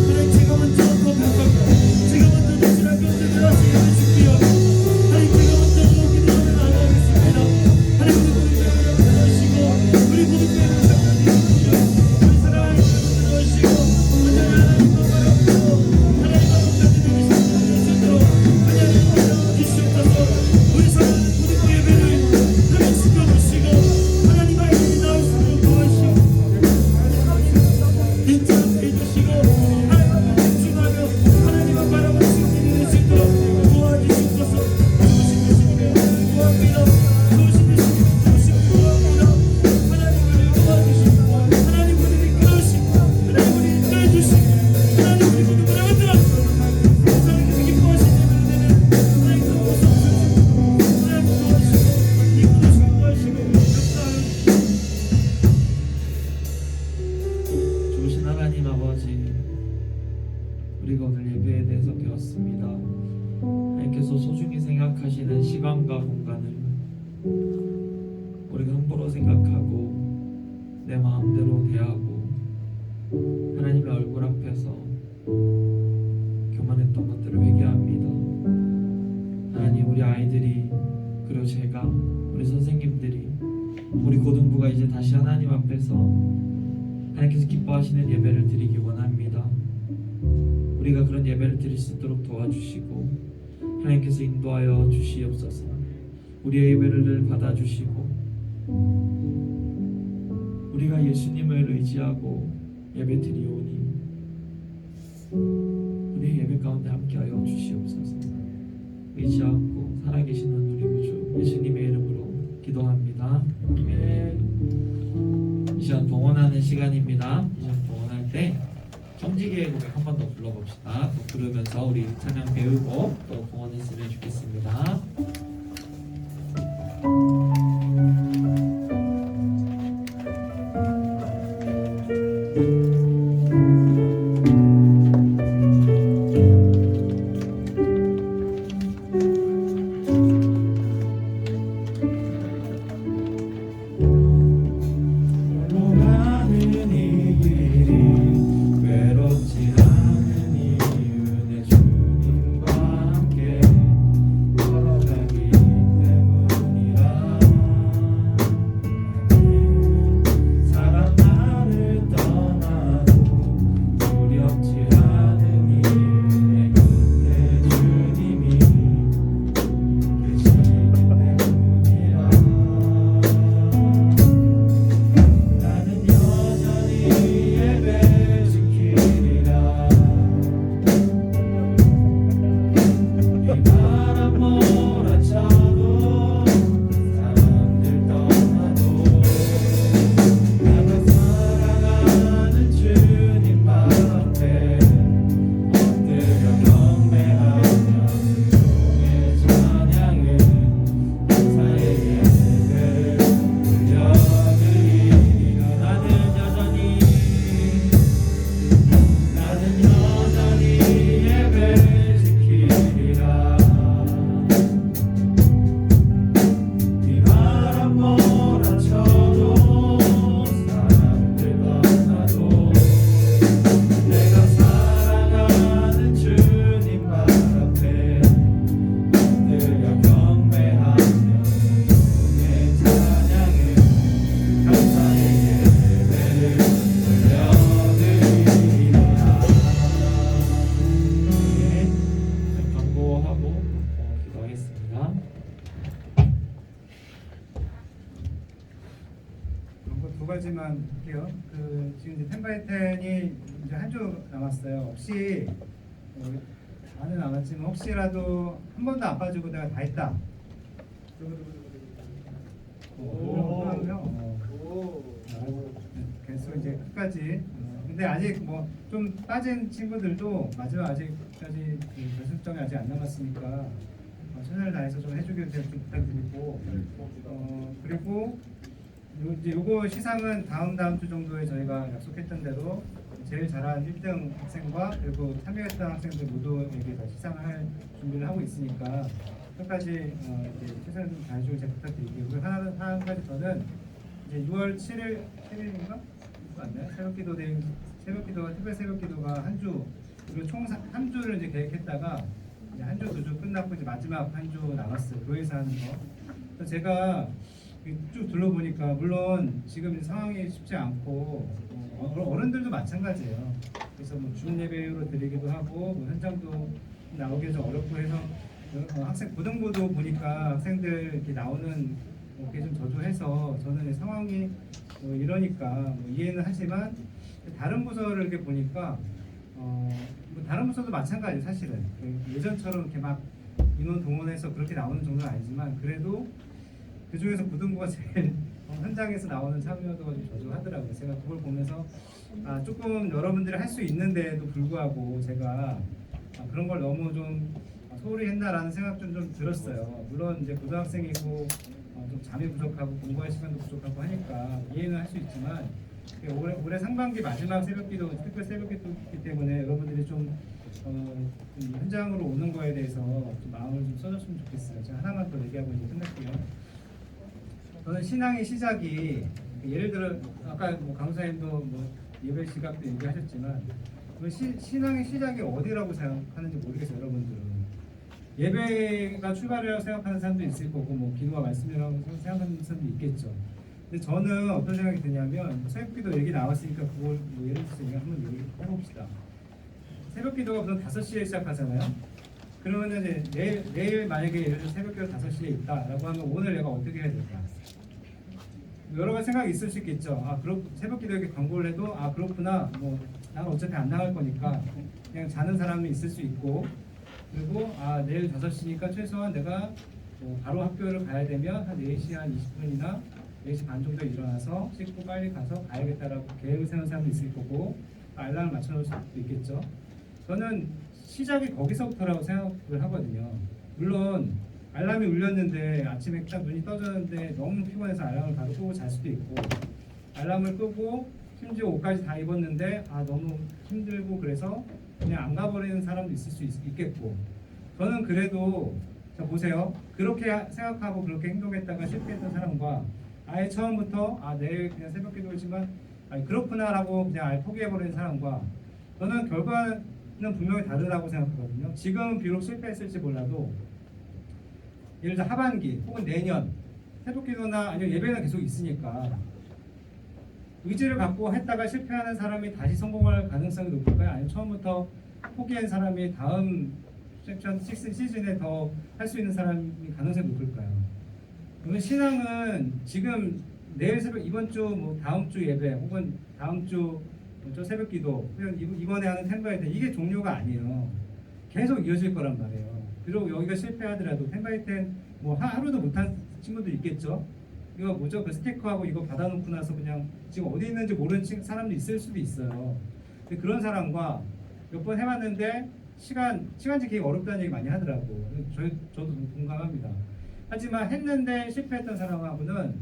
하나님, 제가 먼저 고백하고 제가 먼저 대신할 것들을 다시 예배줄게요. 하나님, 제가 먼저 기도하며 나아가겠습니다. 하나님, 우리 고등부 예배를 붙들어주시고 우리 고등부 예배를 붙들어주시고 우리 사랑하는 분을 붙들어주시고 언제나 하나님과 바라보고 하나님과 끝까지 되시는 우리 사랑하는 고등부 예배를 하나님 지켜주시고 하나님과 이름이 나올 수 있도록 도와주시고 인정해 주시고 하나님과 집중하며 하나님과 바라볼 수 있는 일이 될 수 있도록 도와주시옵소서. 좋으신 예수님의 은혜를 구합니다. 좋으신 예수님 구합니다. 하나님 우리를 도와주시고 하나님 우리를 이끌어주시고 하나님 우리를 이끌어주시고 하나님 우리 고등부를 만들어 하나님께서 기뻐하시는 예배를 드리는 하나님께서 좋으신 하나님 아버지, 우리가 오늘 예배에 대해서 배웠습니다. 하나님께서 소중히 생각하시는 시간과 공간을 우리가 함부로 생각하고 내 마음대로 대하고 하나님의 얼굴 앞에서 교만했던 것들을 회개합니다. 하나님, 우리 아이들이 그리고 제가, 우리 선생님들이, 우리 고등부가 이제 다시 하나님 앞에서 하나님께서 기뻐하시는 예배를 드리기 원합니다. 우리가 그런 예배를 드릴 수 있도록 도와주시고 하나님께서 인도하여 주시옵소서. 우리의 예배를 늘 받아주시고 우리가 예수님을 의지하고 예배 드리오니 우리의 예배 가운데 함께하여 주시옵소서. 의지하고 살아계시는 우리 구주 예수님의 이름으로 기도합니다. 아멘. 이 시간 동원하는 시간입니다. 이 시간 동원할 때 청지기의 고백 한 번 더 불러봅시다. 또 부르면서 우리 찬양 배우고 또 동원했으면 좋겠습니다. 두 가지만 할게요. 지금 이제 10x10이 이제 한 주 남았어요. 혹시 다는 남았지만 혹시라도 한 번도 안 빠지고 내가 다 했다. 그래서 이제 끝까지. 근데 아직 뭐 좀 빠진 친구들도 마지막 아직까지 그 결승점이 아직 안 남았으니까 최선을 다해서 좀 해주길 좀 부탁드리고 그리고 이제 요거 시상은 다음 주 정도에 저희가 약속했던 대로 제일 잘한 1등 학생과 그리고 참여했던 학생들 모두에게 다 시상할 준비를 하고 있으니까 끝까지 이제 최선을 좀 다해주길 제가 부탁드릴게요. 그리고 한 가지 더는 이제 6월 7일인가? 맞나요? 새벽기도가 특별 새벽기도가 한 주 그리고 총 한 주를 이제 계획했다가 이제 한 주, 두 주 끝났고 이제 마지막 한 주 남았어요. 교회에서 하는 거. 그래서 제가 쭉 둘러보니까 물론 지금 상황이 쉽지 않고 어른들도 마찬가지예요. 그래서 뭐 주일 예배로 드리기도 하고 뭐 현장도 나오기 좀 어렵고 해서 학생 고등부도 보니까 학생들 이렇게 나오는 게 좀 저조해서 저는 상황이 이러니까 뭐 이해는 하지만 다른 부서를 이렇게 보니까 뭐 다른 부서도 마찬가지예요. 사실은 예전처럼 이렇게 막 인원 동원해서 그렇게 나오는 정도는 아니지만 그래도 그 중에서 고등부가 제일 현장에서 나오는 참여도가 좀 저조하더라고요. 제가 그걸 보면서 조금 여러분들이 할 수 있는데도 불구하고 제가 그런 걸 너무 좀 소홀히 했나라는 생각 좀 들었어요. 물론 이제 고등학생이고 좀 잠이 부족하고 공부할 시간도 부족하고 하니까 이해는 할 수 있지만 올해 상반기 마지막 새벽기도 특별 새벽기도이기 때문에 여러분들이 좀 현장으로 오는 거에 대해서 좀 마음을 좀 써줬으면 좋겠어요. 제가 하나만 더 얘기하고 이제 끝낼게요. 저는 신앙의 시작이 예를 들어 아까 뭐 강사님도 뭐 예배 시각도 얘기하셨지만 신앙의 시작이 어디라고 생각하는지 모르겠어요. 여러분들은 예배가 출발이라고 생각하는 사람도 있을 거고 뭐 기도가 말씀이라고 생각하는 사람도 있겠죠. 근데 저는 어떤 생각이 드냐면 새벽기도 얘기 나왔으니까 그걸 뭐 예를 들어서 한번 얘기해봅시다. 새벽기도가 우선 5시에 시작하잖아요. 그러면 이제 내일 만약에 예를 들어 새벽기도 5시에 있다라고 하면 오늘 내가 어떻게 해야 될까? 여러 가지 생각이 있을 수 있겠죠. 새벽기도 이렇게 광고를 해도 그렇구나. 뭐 나는 어차피 안 나갈 거니까 그냥 자는 사람이 있을 수 있고 그리고 내일 5시니까 최소한 내가 바로 학교를 가야 되면 한 4시 한 20분이나 4시 반 정도에 일어나서 씻고 빨리 가서 가야겠다라고 계획을 세우는 사람도 있을 거고 알람을 맞춰놓을 수도 있겠죠. 저는 시작이 거기서부터라고 생각을 하거든요. 물론 알람이 울렸는데 아침에 딱 눈이 떠졌는데 너무 피곤해서 알람을 바로 끄고 잘 수도 있고 알람을 끄고 심지어 옷까지 다 입었는데 너무 힘들고 그래서 그냥 안 가버리는 사람도 있을 수 있겠고 저는 그래도 자 보세요. 그렇게 생각하고 그렇게 행동했다가 실패했던 사람과 아예 처음부터 내일 그냥 새벽 기도지만 그렇구나라고 그냥 아예 포기해버리는 사람과 저는 결과는 분명히 다르다고 생각하거든요. 지금은 비록 실패했을지 몰라도 예를 들어 하반기 혹은 내년 새벽 기도나 아니면 예배는 계속 있으니까 의지를 갖고 했다가 실패하는 사람이 다시 성공할 가능성이 높을까요? 아니면 처음부터 포기한 사람이 다음 섹션 6 시즌에 더 할 수 있는 사람이 가능성이 높을까요? 그러면 신앙은 지금 내일 새벽 이번 주 뭐 다음 주 예배 혹은 다음 주 저 새벽 기도 이번에 하는 텐바이텐 이게 종료가 아니에요. 계속 이어질 거란 말이에요. 비록 여기가 실패하더라도 텐바이텐 뭐 하루도 못한 친구도 있겠죠. 이거 뭐죠? 그 스티커하고 이거 받아놓고 나서 그냥 지금 어디 있는지 모르는 사람도 있을 수도 있어요. 근데 그런 사람과 몇 번 해봤는데 시간 지키기 어렵다는 얘기 많이 하더라고. 저도 공감합니다. 하지만 했는데 실패했던 사람하고는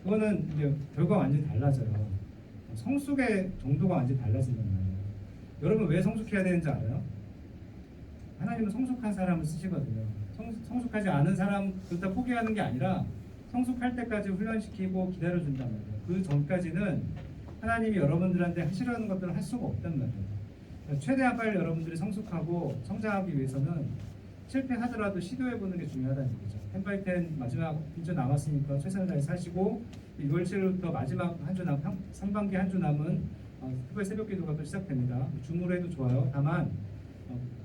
그거는 이제 결과가 완전히 달라져요. 성숙의 정도가 완전히 달라진단 말이에요. 여러분 왜 성숙해야 되는지 알아요? 하나님은 성숙한 사람을 쓰시거든요. 성숙하지 않은 사람 그렇다 포기하는 게 아니라 성숙할 때까지 훈련시키고 기다려준단 말이에요. 그 전까지는 하나님이 여러분들한테 하시려는 것들을 할 수가 없단 말이에요. 최대한 빨리 여러분들이 성숙하고 성장하기 위해서는 실패하더라도 시도해보는 게 중요하다는 얘기죠. 10x10 마지막 한 주 남았으니까 최선을 다해서 하시고 6월 7일부터 마지막 한 주 상반기 한 주 남은 특별 새벽 기도가 또 시작됩니다. 줌으로 해도 좋아요. 다만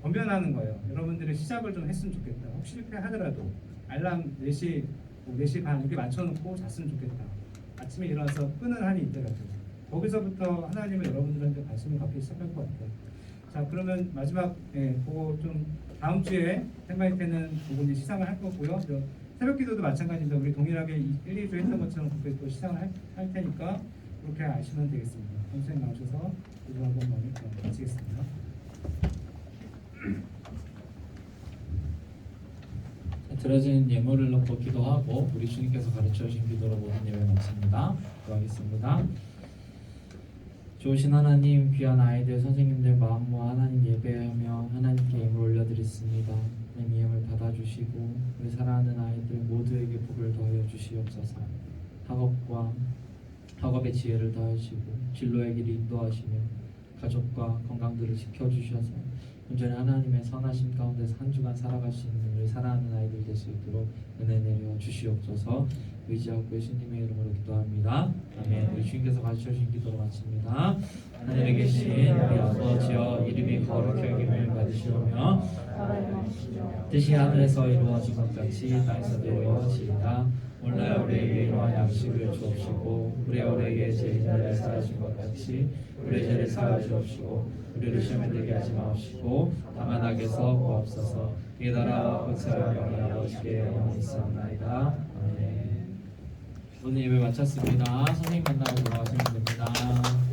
권면하는 거예요. 여러분들이 시작을 좀 했으면 좋겠다. 혹시 실패하더라도 알람 4시, 4시 반 이렇게 맞춰놓고 잤으면 좋겠다. 아침에 일어나서 끄는 한이 있더라도 거기서부터 하나님은 여러분들한테 관심을 갖기 시작할 것 같아요. 자, 그러면 마지막 그거 좀 다음 주에 생각할 때는 그거 이제 시상을 할 거고요. 새벽기도도 마찬가지입니다. 우리 동일하게 1, 2주 했던 것처럼 그렇게 또 시상을 할 테니까 그렇게 아시면 되겠습니다. 선생님 나오셔서 기도 한번 마치겠습니다. 드려진 예물을 넣고 기도하고 우리 주님께서 가르쳐 주신 기도로 모든 예배 마칩니다. 기도하겠습니다. 좋으신 하나님, 귀한 아이들, 선생님들 마음 모아 하나님 예배하며 하나님께 예물 올려드렸습니다. 하나님 예물 받아주시고 우리 사랑하는 아이들 모두에게 복을 더하여 주시옵소서. 학업의 지혜를 더하시고 진로의 길을 인도하시며 가족과 건강들을 지켜주셔서 온전히 하나님의 선하심 가운데서 한 주간 살아갈 수 있는 우리 사랑하는 아이들 될 수 있도록 은혜 내려 주시옵소서. 의지하고 예수님의 이름으로 기도합니다. 아멘. 우리 주님께서 가르쳐 주신 기도로 마칩니다. 하늘에 계신 우리 아버지여, 이름이 거룩히 여김을 받으시오며 뜻이 하늘에서 이루어진 것 같이 땅에서도 이루어지이다. 오늘날 우리에게 이러한 양식을 주옵시고 우리에게 죄인들을 사하신 것 같이 우리의 죄를 사하여 주옵시고 우리를 시험에 들게 하지 마옵시고 다만 악에서 구하옵소서. 이에 나라와 권세와 영광이 아버지께 영원히 있사옵나이다. 아멘. 오늘 예배 마쳤습니다. 선생님 만나고 돌아가시면 됩니다.